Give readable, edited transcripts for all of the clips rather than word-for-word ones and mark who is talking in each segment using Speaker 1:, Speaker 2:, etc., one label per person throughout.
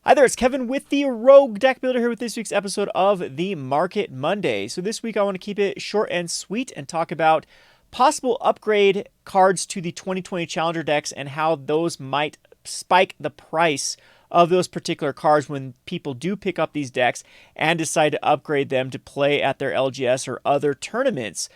Speaker 1: Hi there, it's Kevin with the Rogue Deck Builder here with this week's episode of the Market Monday. So this week I want to keep it short and sweet and talk about possible upgrade cards to the 2020 Challenger decks and how those might spike the price of those particular cards when people do pick up these decks and decide to upgrade them to play at their LGS or other tournaments.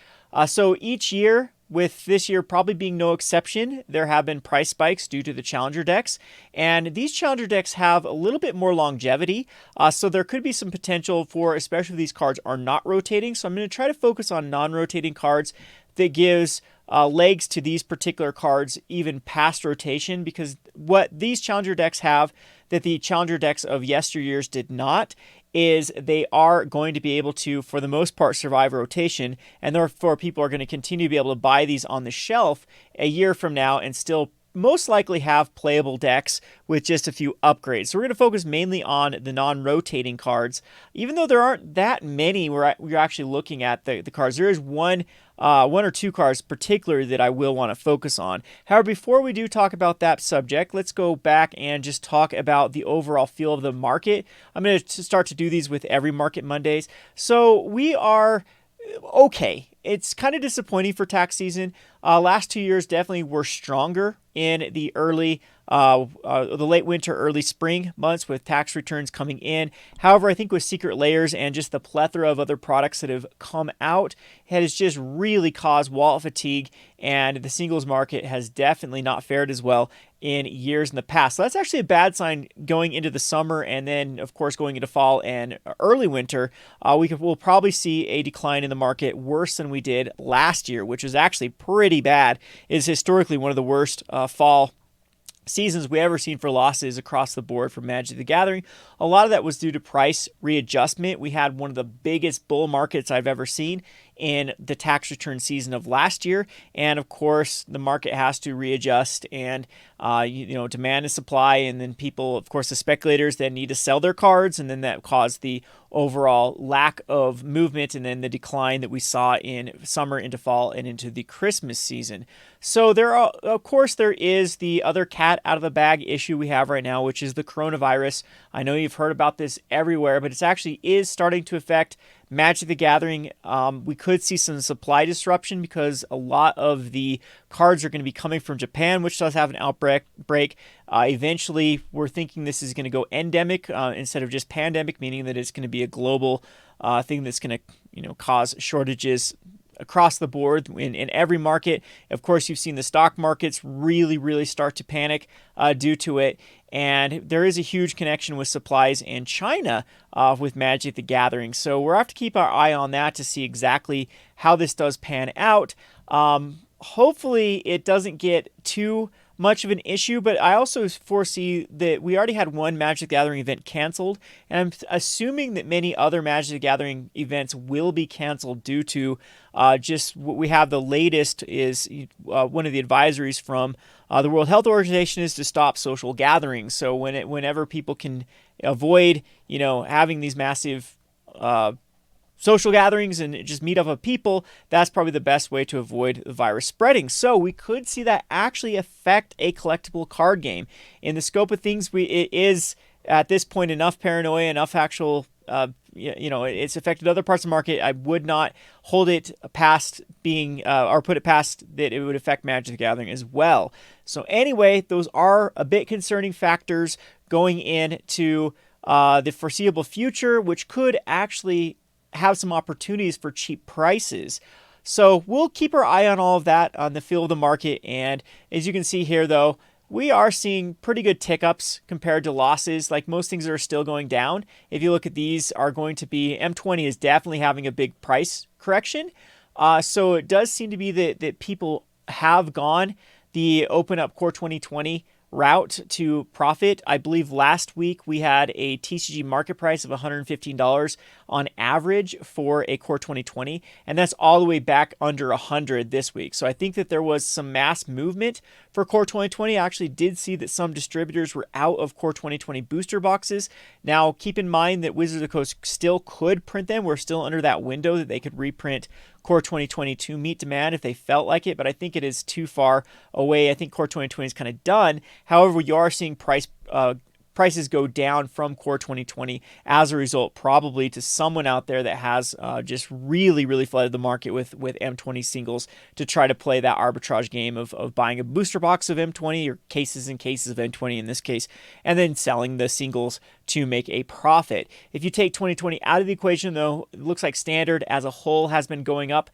Speaker 1: So each year, with this year probably being no exception, there have been price spikes due to the Challenger decks, and these Challenger decks have a little bit more longevity, so there could be some potential for, especially if these cards are not rotating. So I'm going to try to focus on non-rotating cards that gives legs to these particular cards even past rotation, because what these Challenger decks have that the Challenger decks of yesteryears did not is they are going to be able to, for the most part, survive rotation, and therefore people are going to continue to be able to buy these on the shelf a year from now and still most likely have playable decks with just a few upgrades. So we're going to focus mainly on the non-rotating cards, even though there aren't that many. We're actually looking at the cards. There is one or two cards particularly that I will want to focus on. However, before we do talk about that subject, let's go back and just talk about the overall feel of the market. I'm going to start to do these with every Market Mondays. So we are okay. It's kind of disappointing for tax season. Last 2 years definitely were stronger in the the late winter, early spring months with tax returns coming in. However, I think with Secret Layers and just the plethora of other products that have come out, it has just really caused wallet fatigue, and the singles market has definitely not fared as well in years in the past. So that's actually a bad sign going into the summer, and then of course going into fall and early winter. We'll probably see a decline in the market worse than we did last year, which is actually pretty bad. It is historically one of the worst fall seasons we ever seen for losses across the board for Magic the Gathering. A lot of that was due to price readjustment. We had one of the biggest bull markets I've ever seen in the tax return season of last year, and of course the market has to readjust, and demand and supply, and then people, of course the speculators, then need to sell their cards, and then that caused the overall lack of movement and then the decline that we saw in summer into fall and into the Christmas season. So of course there is the other cat out of the bag issue we have right now, which is the coronavirus. I know you've heard about this everywhere, but it actually is starting to affect Magic the Gathering. We could see some supply disruption because a lot of the cards are going to be coming from Japan, which does have an outbreak. Eventually, we're thinking this is going to go endemic instead of just pandemic, meaning that it's going to be a global thing that's going to cause shortages across the board in every market. Of course, you've seen the stock markets really start to panic due to it. And there is a huge connection with supplies in China with Magic the Gathering. So we'll have to keep our eye on that to see exactly how this does pan out. Hopefully it doesn't get too much of an issue, but I also foresee that we already had one Magic the Gathering event canceled, and I'm assuming that many other Magic the Gathering events will be canceled due to just what we have. The latest is one of the advisories from the World Health Organization is to stop social gatherings. So whenever people can avoid having these massive social gatherings and just meet up with people, that's probably the best way to avoid the virus spreading. So we could see that actually affect a collectible card game. In the scope of things, it is at this point enough paranoia, enough actual, it's affected other parts of the market. I would not hold it past being, or put it past that it would affect Magic the Gathering as well. So anyway, those are a bit concerning factors going into the foreseeable future, which could actually have some opportunities for cheap prices. So we'll keep our eye on all of that on the feel of the market. And as you can see here, though, we are seeing pretty good tick ups compared to losses. Like most things are still going down. If you look at these, are going to be M20 is definitely having a big price correction. So it does seem to be that people have gone the open up core 2020 route to profit. I believe last week we had a TCG market price of $115 on average for a core 2020, and that's all the way back under 100 this week. So I think that there was some mass movement for core 2020. I actually did see that some distributors were out of core 2020 booster boxes. Now keep in mind that Wizards of the Coast still could print them. We're still under that window that they could reprint core 2020 to meet demand if they felt like it, but I think it is too far away. I think core 2020 is kind of done. However, you are seeing price prices go down from core 2020 as a result, probably to someone out there that has just really flooded the market with M20 singles to try to play that arbitrage game of buying a booster box of M20 or cases and cases of M20 in this case, and then selling the singles to make a profit. If you take 2020 out of the equation, though, it looks like standard as a whole has been going up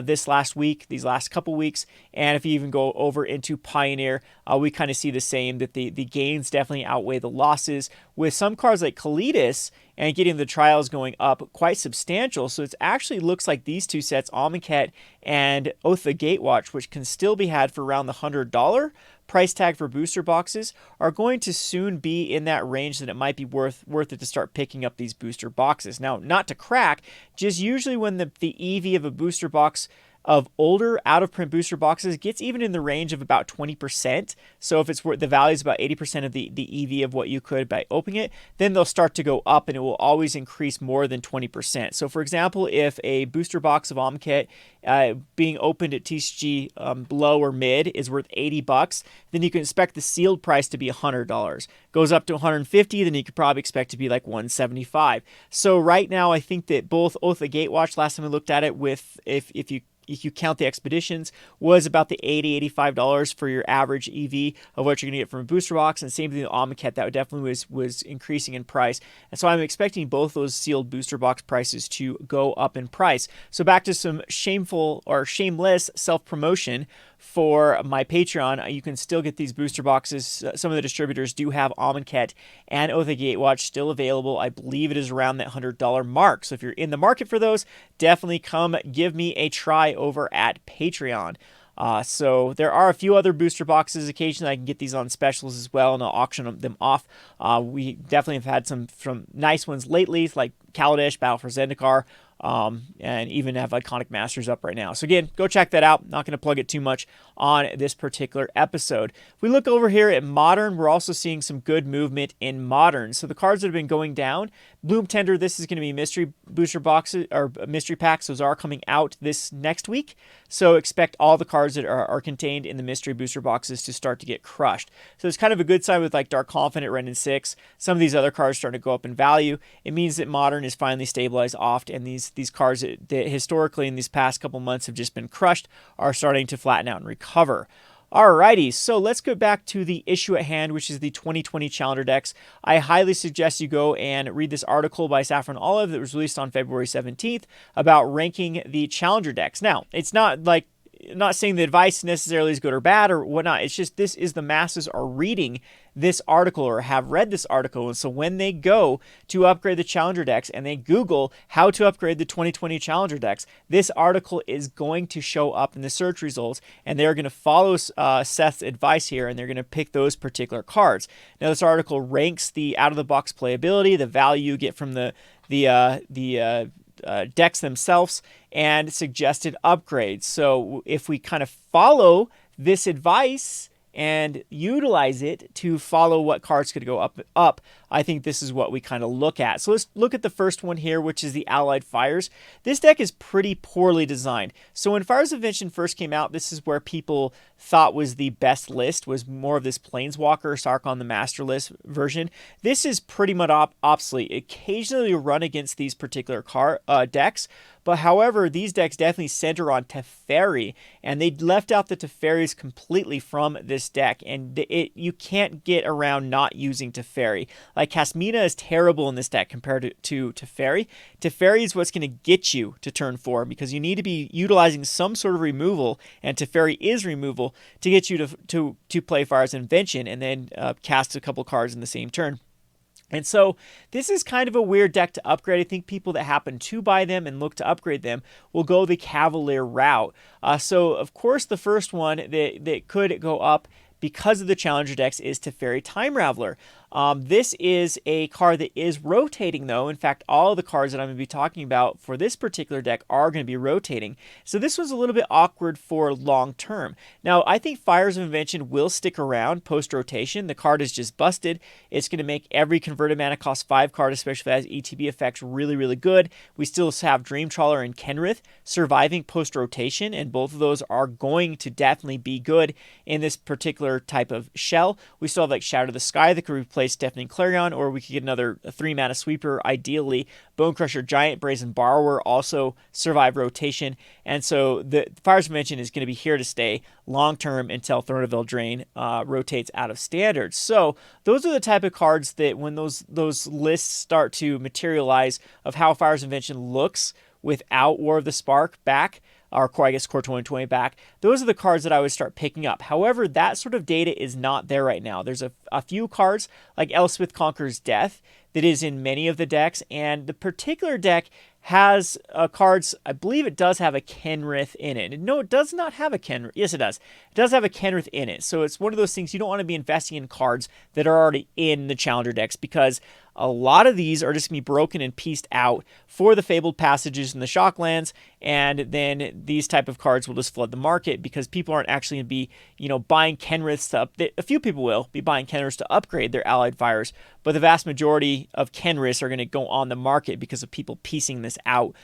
Speaker 1: this last week, these last couple weeks. And if you even go over into Pioneer, we kind of see the same, that the gains definitely outweigh the losses, with some cards like Kalidas and getting the trials going up quite substantial. So it actually looks like these two sets, Amonkhet and Oath the Gatewatch, which can still be had for around the $100 price tag for booster boxes, are going to soon be in that range that it might be worth it to start picking up these booster boxes. Now, not to crack, just usually when the EV of a booster box of older out-of-print booster boxes gets even in the range of about 20%. So if it's the value is about 80% of the EV of what you could by opening it, then they'll start to go up and it will always increase more than 20%. So for example, if a booster box of Amonkhet being opened at TCG low or mid is worth $80, then you can expect the sealed price to be $100. Goes up to $150, then you could probably expect to be like $175. So right now, I think that both Oath the Gatewatch, last time I looked at it, with if you count the expeditions, was about the $80-$85 for your average EV of what you're going to get from a booster box. And same thing with Amonkhet, that definitely was increasing in price. And so I'm expecting both those sealed booster box prices to go up in price. So back to some shameful or shameless self-promotion for my Patreon. You can still get these booster boxes. Some of the distributors do have Amonkhet and Oath the Gatewatch still available. I believe it is around that $100 mark. So if you're in the market for those, definitely come give me a try over at Patreon. So there are a few other booster boxes. Occasionally I can get these on specials as well, and I'll auction them off. We definitely have had some nice ones lately, like Kaladesh, Battle for Zendikar, and even have Iconic Masters up right now. So again, go check that out. Not going to plug it too much on this particular episode. If we look over here at Modern, we're also seeing some good movement in Modern. So the cards that have been going down, Bloom Tender, this is going to be mystery booster boxes or mystery packs. Those are coming out this next week. So expect all the cards that are contained in the mystery booster boxes to start to get crushed. So it's kind of a good sign with like Dark Confident, Ren and 6. Some of these other cards starting to go up in value. It means that Modern is finally stabilized off, and these cards that historically in these past couple months have just been crushed are starting to flatten out and recover. Alrighty, so let's go back to the issue at hand, which is the 2020 Challenger decks. I highly suggest you go and read this article by Saffron Olive that was released on February 17th about ranking the Challenger decks. Now, it's not like, not saying the advice necessarily is good or bad or whatnot. It's just this is the masses are reading this article or have read this article. And so when they go to upgrade the Challenger decks and they Google how to upgrade the 2020 Challenger decks, this article is going to show up in the search results, and they're going to follow Seth's advice here, and they're going to pick those particular cards. Now, this article ranks the out-of-the-box playability, the value you get from the decks themselves, and suggested upgrades. So if we kind of follow this advice and utilize it to follow what cards could go up, I think this is what we kind of look at. So let's look at the first one here, which is the Allied Fires. This deck is pretty poorly designed. So when Fires of Invention first came out, this is where people thought was the best list, was more of this Planeswalker, Sarkon the Master list version. This is pretty much obsolete. Occasionally you run against these particular decks, but however, these decks definitely center on Teferi, and they left out the Teferis completely from this deck, and you can't get around not using Teferi. Like, Casmina is terrible in this deck compared to Teferi. Teferi is what's going to get you to turn 4, because you need to be utilizing some sort of removal, and Teferi is removal, to get you to play Fires of Invention and then cast a couple cards in the same turn. And so this is kind of a weird deck to upgrade. I think people that happen to buy them and look to upgrade them will go the Cavalier route. So, of course, the first one that could go up because of the Challenger decks is Teferi Time Raveler. This is a card that is rotating, though. In fact, all of the cards that I'm going to be talking about for this particular deck are going to be rotating. So this was a little bit awkward for long term. Now, I think Fires of Invention will stick around post-rotation. The card is just busted. It's going to make every converted mana cost 5 card, especially if it has ETB effects, really, really good. We still have Dream Trawler and Kenrith surviving post-rotation, and both of those are going to definitely be good in this particular type of shell. We still have like Shadow the Sky that could replace replace Deafening Clarion, or we could get another 3-mana sweeper, ideally. Bonecrusher Giant, Brazen Borrower also survive rotation, and so the Fire's Invention is going to be here to stay long-term until Throne of Eldraine rotates out of Standard. So those are the type of cards that when those lists start to materialize of how Fire's Invention looks without War of the Spark back, or I guess Core 2020 back, those are the cards that I would start picking up. However, that sort of data is not there right now. There's a few cards like Elspeth Conquers Death that is in many of the decks, and the particular deck has cards, I believe it does have a Kenrith in it. No, it does not have a Kenrith. Yes, it does. It does have a Kenrith in it. So it's one of those things you don't want to be investing in cards that are already in the Challenger decks, because a lot of these are just going to be broken and pieced out for the Fabled Passages and the Shocklands, and then these type of cards will just flood the market because people aren't actually going to be, buying Kenriths to a few people will be buying Kenriths to upgrade their allied fires, but the vast majority of Kenriths are going to go on the market because of people piecing this out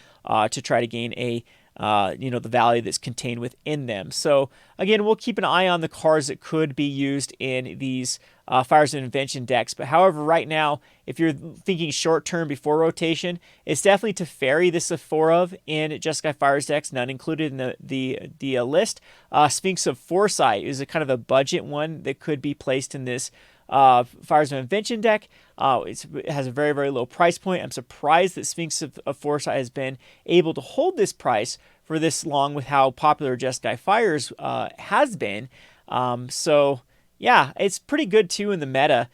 Speaker 1: to try to gain the value that's contained within them. So again, we'll keep an eye on the cards that could be used in these Fires of Invention decks. But however, right now, if you're thinking short term before rotation, it's definitely to ferry the Sephorav in Jeskai Fires decks, none included in the list. Sphinx of Foresight is a kind of a budget one that could be placed in this Fires of Invention deck. It has a very, very low price point. I'm surprised that Sphinx of Foresight has been able to hold this price for this long with how popular Jeskai Fires has been. So yeah, it's pretty good too in the meta.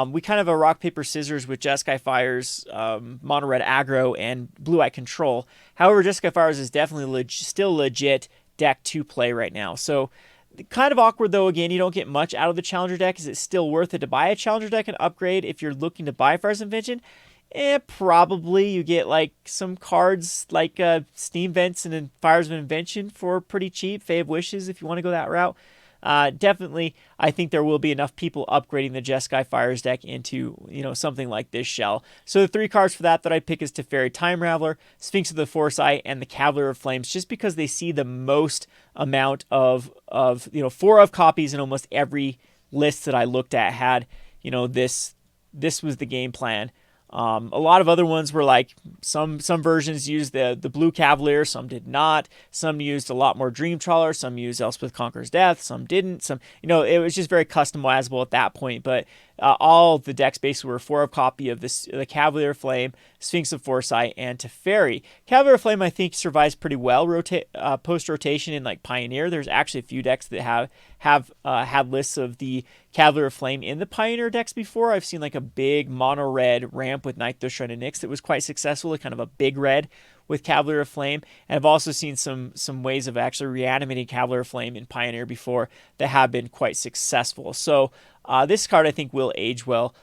Speaker 1: We kind of a rock, paper, scissors with Jeskai Fires, Mono Red Aggro, and Blue Eye Control. However, Jeskai Fires is definitely still legit deck to play right now. So kind of awkward though, again, you don't get much out of the Challenger deck. Is it still worth it to buy a Challenger deck and upgrade if you're looking to buy Fires Invention? Probably. You get like some cards like Steam Vents and then Fires of Invention for pretty cheap. Fae of Wishes if you want to go that route. Definitely, I think there will be enough people upgrading the Jeskai Fires deck into, something like this shell. So the 3 cards for that I pick is Teferi Time Raveler, Sphinx of the Foresight, and the Cavalier of Flames, just because they see the most amount of 4 of copies in almost every list that I looked at had, this was the game plan. A lot of other ones were like some versions used the Blue Cavalier, some did not. Some used a lot more Dream Trawler, some used Elspeth Conquers Death, some didn't. Some, it was just very customizable at that point. But all the decks basically were 4 of copy of the Cavalier Flame, Sphinx of Foresight, and Teferi. Cavalier Flame, I think, survives pretty well post rotation in like Pioneer. There's actually a few decks that have had lists of the Cavalier Flame in the Pioneer decks before. I've seen like a big mono red ramp with Night Thrush and Nyx that was quite successful, kind of a big red with Cavalier of Flame. And I've also seen some ways of actually reanimating Cavalier of Flame in Pioneer before that have been quite successful. So this card I think will age well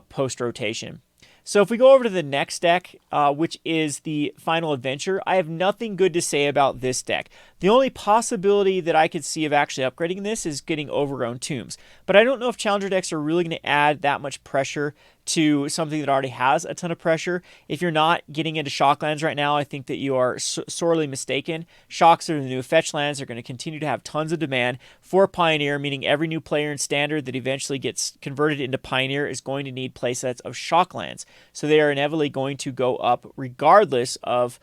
Speaker 1: post rotation. So if we go over to the next deck, which is the Final Adventure, I have nothing good to say about this deck. The only possibility that I could see of actually upgrading this is getting Overgrown Tombs. But I don't know if Challenger decks are really going to add that much pressure to something that already has a ton of pressure. If you're not getting into Shocklands right now, I think that you are sorely mistaken. Shocks are the new fetch lands. They're going to continue to have tons of demand for Pioneer, meaning every new player in Standard that eventually gets converted into Pioneer is going to need playsets of Shocklands. So they are inevitably going to go up regardless of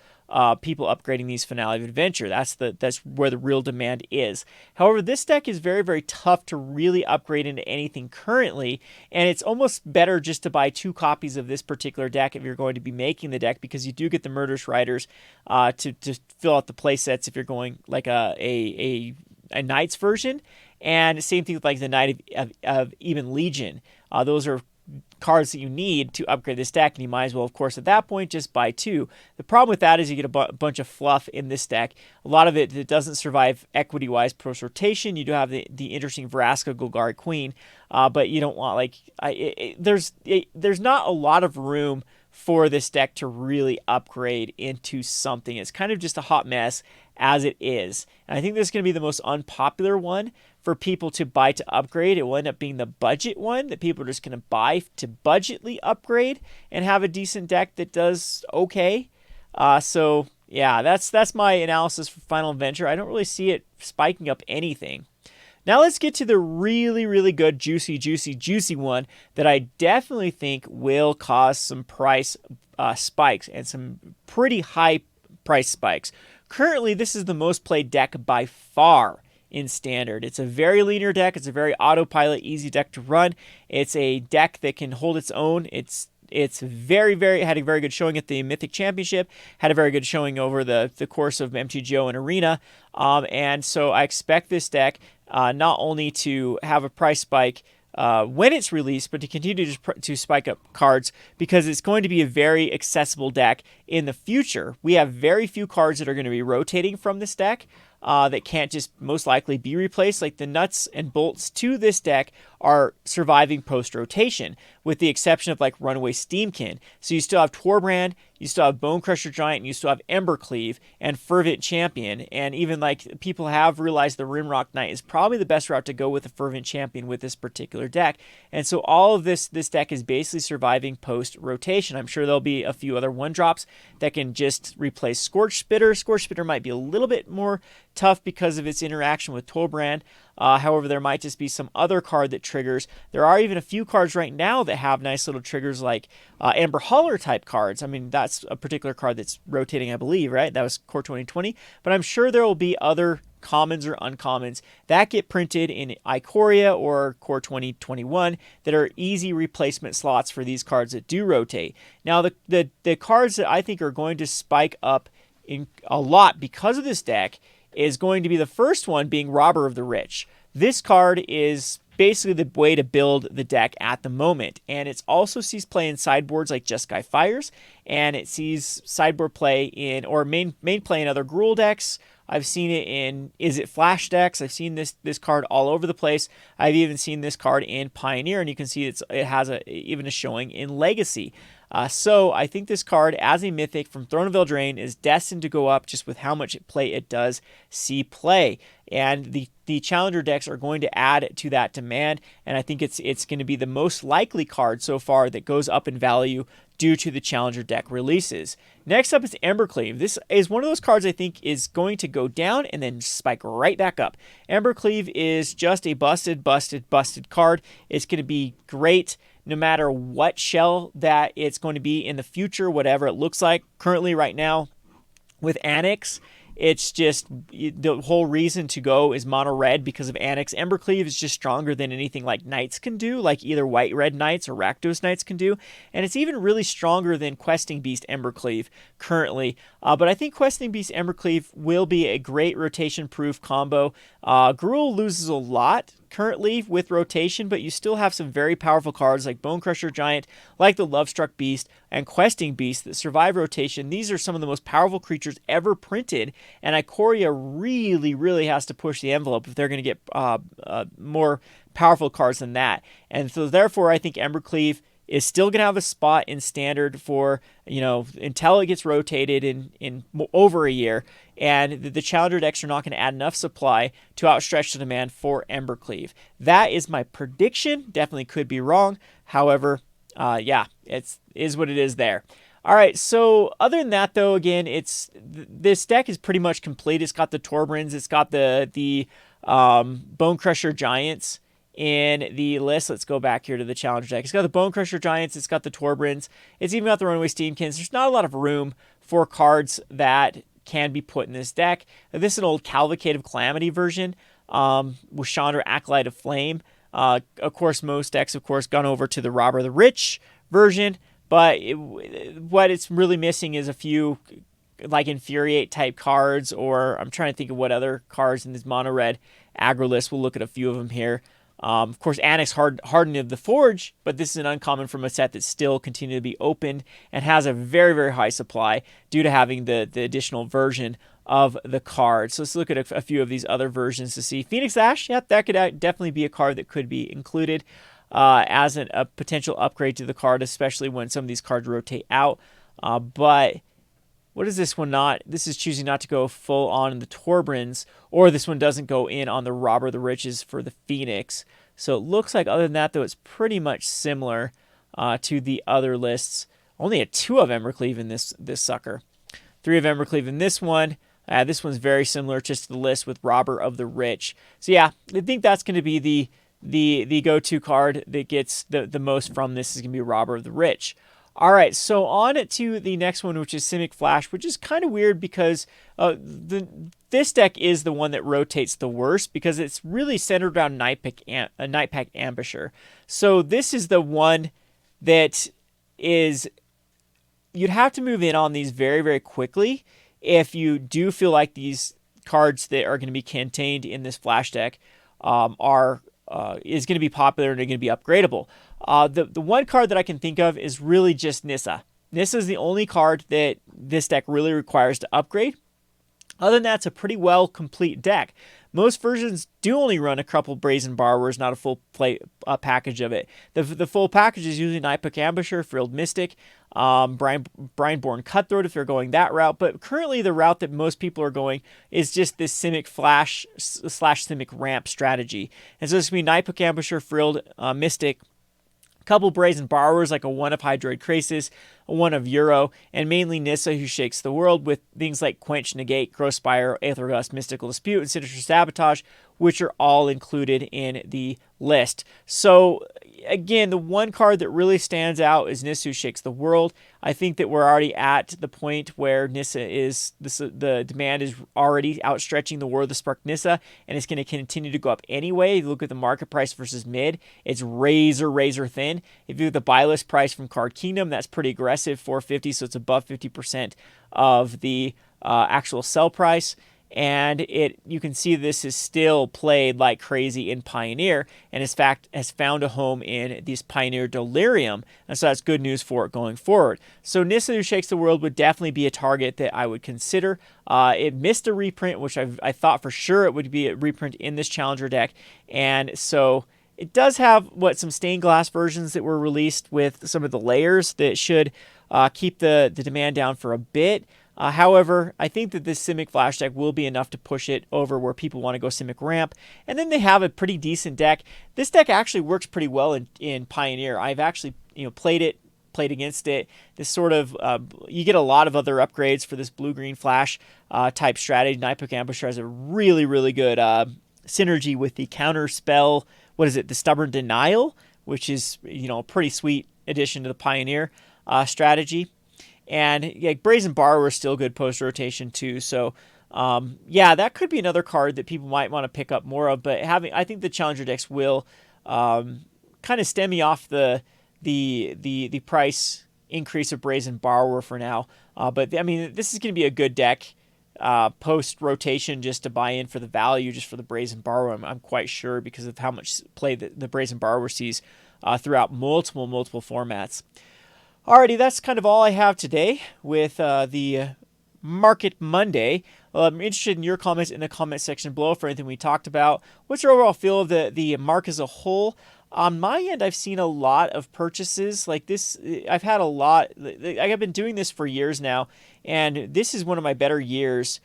Speaker 1: people upgrading these Finale of Adventure. That's where the real demand is. However, this deck is very, very tough to really upgrade into anything currently, and it's almost better just to buy 2 copies of this particular deck if you're going to be making the deck, because you do get the Murderous Riders to fill out the play sets if you're going like a Knights version, and same thing with like the Knight of Even Legion. Those are cards that you need to upgrade this deck, and you might as well, of course, at that point, just buy 2. The problem with that is you get a bunch of fluff in this deck. A lot of it doesn't survive equity-wise post-rotation. You do have the interesting Vraska Golgari Queen, but you don't want, like, there's not a lot of room for this deck to really upgrade into something. It's kind of just a hot mess as it is. And I think this is going to be the most unpopular one for people to buy to upgrade. It will end up being the budget one that people are just going to buy to budgetly upgrade and have a decent deck that does okay. So yeah, that's my analysis for Final Adventure. I don't really see it spiking up anything. Now let's get to the really, really good, juicy one that I definitely think will cause some price spikes and some pretty high price spikes. Currently, this is the most played deck by far in Standard. It's a very linear deck. It's a very autopilot, easy deck to run. It's a deck that can hold its own. It's had a very good showing at the Mythic Championship, had a very good showing over the course of MTGO and Arena, and so I expect this deck not only to have a price spike when it's released, but to continue to spike up cards because it's going to be a very accessible deck in the future. We have very few cards that are going to be rotating from this deck that can't just most likely be replaced. Like the nuts and bolts to this deck are surviving post-rotation, with the exception of like Runaway Steamkin. So you still have Torbrand, you still have Bone Crusher Giant, and you still have Embercleave and Fervent Champion. And even like people have realized the Rimrock Knight is probably the best route to go with a Fervent Champion with this particular deck. And so all of this deck is basically surviving post-rotation. I'm sure there'll be a few other one-drops that can just replace Scorch Spitter. Scorch Spitter might be a little bit more tough because of its interaction with Torbrand. However, there might just be some other card that triggers. There are even a few cards right now that have nice little triggers like Amber Holler type cards. I mean, that's a particular card that's rotating, I believe, right? That was Core 2020. But I'm sure there will be other commons or uncommons that get printed in Ikoria or Core 2021 that are easy replacement slots for these cards that do rotate. Now, the cards that I think are going to spike up in a lot because of this deck is going to be the first one being Robber of the Rich. This card is basically the way to build the deck at the moment, and it also sees play in sideboards like Jeskai Fires, and it sees sideboard play in, or main play in other Gruul decks. I've seen it in Is It Flash decks. I've seen this card all over the place. I've even seen this card in Pioneer, and you can see it has even a showing in Legacy. So I think this card, as a Mythic from Throne of Eldraine, is destined to go up just with how much play it does see play. And the Challenger decks are going to add to that demand, and I think it's going to be the most likely card so far that goes up in value due to the Challenger deck releases. Next up is Embercleave. This is one of those cards I think is going to go down and then spike right back up. Embercleave is just a busted card. It's going to be great no matter what shell that it's going to be in the future, whatever it looks like. Currently, right now, with Annex, it's just the whole reason to go is mono red because of Annex. Embercleave is just stronger than anything like Knights can do, like either white red Knights or Rakdos Knights can do, and it's even really stronger than Questing Beast Embercleave currently. But I think Questing Beast Embercleave will be a great rotation proof combo. Gruul loses a lot currently with rotation, but you still have some very powerful cards like Bone Crusher Giant, like the Lovestruck Beast, and Questing Beast that survive rotation. These are some of the most powerful creatures ever printed, and Ikoria really has to push the envelope if they're going to get more powerful cards than that. And so therefore, I think Embercleave is still going to have a spot in Standard for, until it gets rotated in over a year. And the Challenger decks are not going to add enough supply to outstretch the demand for Embercleave. That is my prediction. Definitely could be wrong. However, it is what it is there. All right, so other than that, though, again, this deck is pretty much complete. It's got the Torbrands. It's got the Bone Crusher Giants in the list. Let's go back here to the Challenger deck. It's got the Bone Crusher Giants. It's got the Torbrands. It's even got the Runaway Steamkins. There's not a lot of room for cards that can be put in this deck. This is an old Cavalcade of Calamity version with Chandra Acolyte of Flame. Of course, most decks, gone over to the Robber the Rich version, but what it's really missing is a few like Infuriate type cards, or I'm trying to think of what other cards in this mono red aggro list. We'll look at a few of them here. Of course, Annex Hardened of the Forge, but this is an uncommon from a set that still continue to be opened and has a very high supply due to having the additional version of the card. So let's look at a few of these other versions to see. Phoenix Ash, yeah, that could definitely be a card that could be included as a potential upgrade to the card, especially when some of these cards rotate out. But what is this one not? This is choosing not to go full on in the Torbrands, or this one doesn't go in on the Robber the Riches for the Phoenix. So it looks like, other than that, though, it's pretty much similar to the other lists. Only a 2 of Embercleave in this sucker. 3 of Embercleave in this one. This one's very similar just to the list with Robber of the Rich. So yeah, I think that's going to be the go-to card that gets the most from this is going to be Robber of the Rich. All right, so on to the next one, which is Simic Flash, which is kind of weird because this deck is the one that rotates the worst because it's really centered around Night Pack Ambusher. So this is the one that is, you'd have to move in on these very, very quickly if you do feel like these cards that are going to be contained in this Flash deck is going to be popular and are going to be upgradable. The one card that I can think of is really just Nissa. Nissa is the only card that this deck really requires to upgrade. Other than that, it's a pretty well complete deck. Most versions do only run a couple Brazen Borrowers, not a full package of it. The full package is usually Night Pack Ambusher, Frilled Mystic, Brineborn Cutthroat if they're going that route. But currently the route that most people are going is just this Simic Flash / Simic Ramp strategy. And so this can be Night Pack Ambusher, Frilled Mystic, couple Brazen Borrowers like a 1 of Hydroid Krasis, a 1 of Euro, and mainly Nissa who shakes the world with things like Quench, Negate, Growth Spire, Aether Gust, Mystical Dispute, and Sinister Sabotage, which are all included in the list. So again, the one card that really stands out is Nissa who shakes the world. I think that we're already at the point where Nissa is, the demand is already outstretching the War of the Spark Nissa, and it's going to continue to go up anyway. If you look at the market price versus mid, it's razor thin. If you look at the buy list price from Card Kingdom, that's pretty aggressive, 450, so it's above 50% of the actual sell price. And you can see this is still played like crazy in Pioneer, and in fact has found a home in this Pioneer Delirium, and so that's good news for it going forward. So Nissa who shakes the world would definitely be a target that I would consider. It missed a reprint, which I thought for sure it would be a reprint in this Challenger deck, and so it does have some stained glass versions that were released with some of the layers that should keep the demand down for a bit. However, I think that this Simic Flash deck will be enough to push it over where people want to go Simic Ramp. And then they have a pretty decent deck. This deck actually works pretty well in Pioneer. I've actually played against it. This sort of, you get a lot of other upgrades for this blue-green Flash type strategy. Night Pack Ambusher has a really good synergy with the counter spell, the Stubborn Denial, which is a pretty sweet addition to the Pioneer strategy. And yeah, Brazen Borrower is still good post rotation too. So yeah, that could be another card that people might want to pick up more of. But I think the Challenger decks will kind of stem me off the price increase of Brazen Borrower for now. But I mean, this is going to be a good deck post rotation just to buy in for the value, just for the Brazen Borrower. I'm quite sure because of how much play the Brazen Borrower sees throughout multiple formats. Alrighty, that's kind of all I have today with the Market Monday. I'm interested in your comments in the comment section below for anything we talked about. What's your overall feel of the market as a whole? On my end, I've seen a lot of purchases like this. I've had a lot. I've been doing this for years now, and this is one of my better years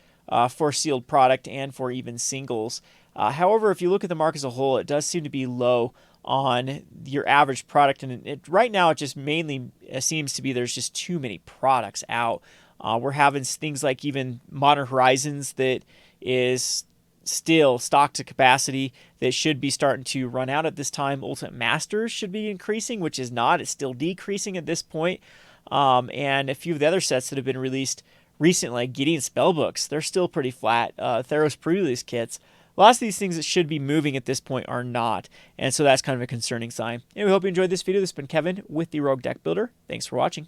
Speaker 1: for sealed product and for even singles. However, if you look at the market as a whole, it does seem to be low on your average product, and right now it just mainly seems to be there's just too many products out. We're having things like even Modern Horizons that is still stocked to capacity that should be starting to run out at this time. Ultimate Masters should be increasing, which is not. It's still decreasing at this point. And a few of the other sets that have been released recently, like Gideon Spellbooks, they're still pretty flat. Theros pre-release kits, lots of these things that should be moving at this point are not, and so that's kind of a concerning sign. Anyway, we hope you enjoyed this video. This has been Kevin with the Rogue Deck Builder. Thanks for watching.